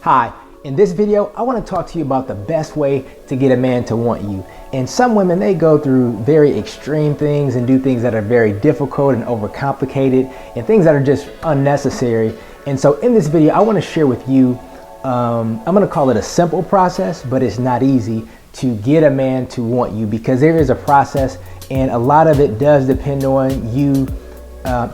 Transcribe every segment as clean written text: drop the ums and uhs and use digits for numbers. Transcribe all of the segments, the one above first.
Hi, in this video, I want to talk to you about the best way to get a man to want you. And some women, they go through very extreme things and do things that are very difficult and overcomplicated and things that are just unnecessary. And so in this video, I want to share with you, I'm going to call it a simple process, but it's not easy to get a man to want you because there is a process and a lot of it does depend on you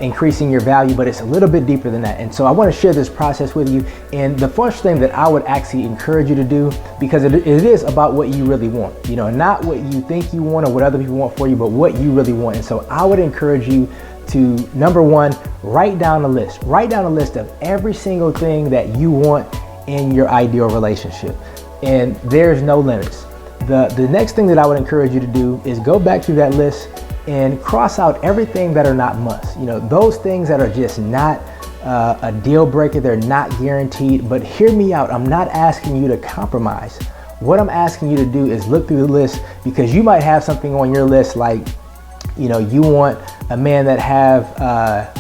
increasing your value, but it's a little bit deeper than that. And so I want to share this process with you. And the first thing that I would actually encourage you to do, because it is about what you really want, you know, not what you think you want or what other people want for you, but what you really want. And so I would encourage you to, number one, write down a list of every single thing that you want in your ideal relationship. And there's no limits. The next thing that I would encourage you to do is go back to that list and cross out everything that are not must. You know, those things that are just not a deal breaker, they're not guaranteed. But hear me out, I'm not asking you to compromise. What I'm asking you to do is look through the list, because you might have something on your list like, you know, you want a man that have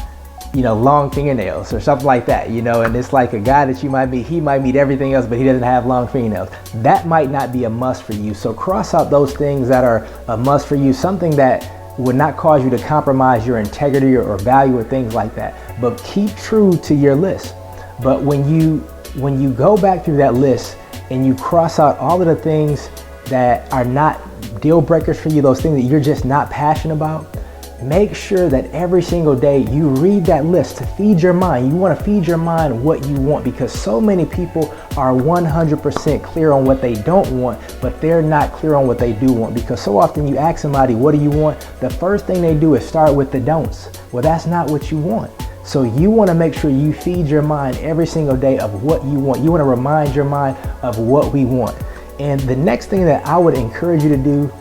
you know, long fingernails or something like that, you know, and it's like a guy that you might meet, he might meet everything else, but he doesn't have long fingernails. That might not be a must for you. So cross out those things that are a must for you, something that would not cause you to compromise your integrity or value or things like that. But keep true to your list. But when you go back through that list and you cross out all of the things that are not deal breakers for you, those things that you're just not passionate about, make sure that every single day you read that list to feed your mind. You want to feed your mind what you want, because so many people are 100% clear on what they don't want, but they're not clear on what they do want. Because so often you ask somebody, what do you want? The first thing they do is start with the don'ts. Well, that's not what you want. So you want to make sure you feed your mind every single day of what you want. You want to remind your mind of what we want. And the next thing that I would encourage you to do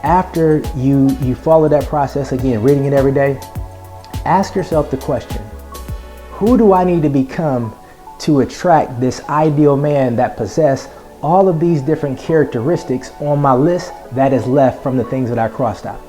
after you follow that process, again, reading it every day, ask yourself the question, who do I need to become to attract this ideal man that possess all of these different characteristics on my list that is left from the things that I crossed out?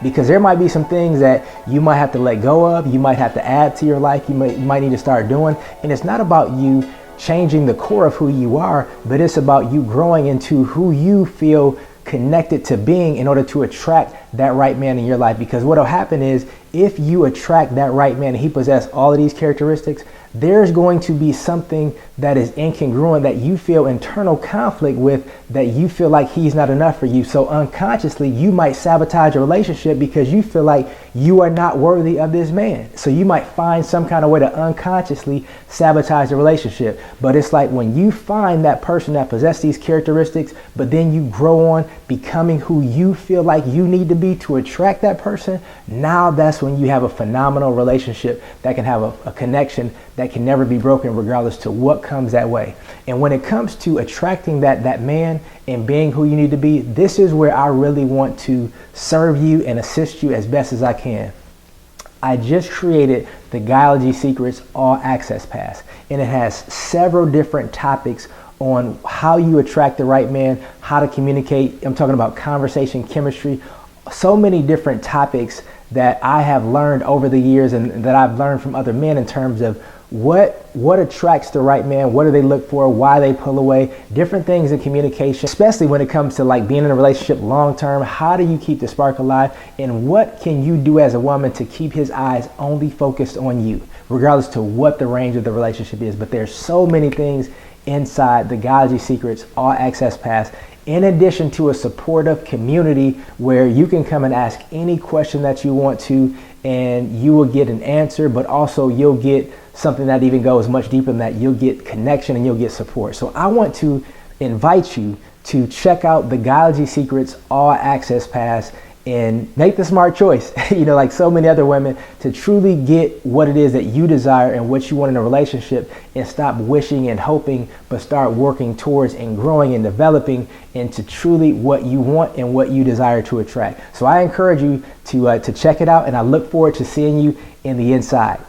Because there might be some things that you might have to let go of, you might have to add to your life, you might need to start doing. And it's not about you changing the core of who you are, but it's about you growing into who you feel connected to being in order to attract that right man in your life. Because what will happen is, if you attract that right man and he possesses all of these characteristics, there's going to be something that is incongruent, that you feel internal conflict with, that you feel like he's not enough for you. So unconsciously, you might sabotage a relationship because you feel like you are not worthy of this man. So you might find some kind of way to unconsciously sabotage the relationship. But it's like when you find that person that possesses these characteristics, but then you grow on becoming who you feel like you need to be to attract that person, now that's when you have a phenomenal relationship that can have a connection that can never be broken, regardless to what comes that way. And when it comes to attracting that man and being who you need to be, this is where I really want to serve you and assist you as best as I can. I just created the Guyology Secrets All Access Pass, and it has several different topics on how you attract the right man, how to communicate. I'm talking about conversation, chemistry, so many different topics that I have learned over the years and that I've learned from other men in terms of what attracts the right man, what do they look for, why they pull away, different things in communication, especially when it comes to like being in a relationship long term. How do you keep the spark alive, and what can you do as a woman to keep his eyes only focused on you, regardless to what the range of the relationship is? But there's so many things inside the Guyology Secrets All Access Pass, in addition to a supportive community where you can come and ask any question that you want to, and you will get an answer, but also you'll get something that even goes much deeper than that. You'll get connection and you'll get support. So I want to invite you to check out the Guyology Secrets All Access Pass and make the smart choice, you know, like so many other women, to truly get what it is that you desire and what you want in a relationship, and stop wishing and hoping, but start working towards and growing and developing into truly what you want and what you desire to attract. So I encourage you to check it out, and I look forward to seeing you in the inside.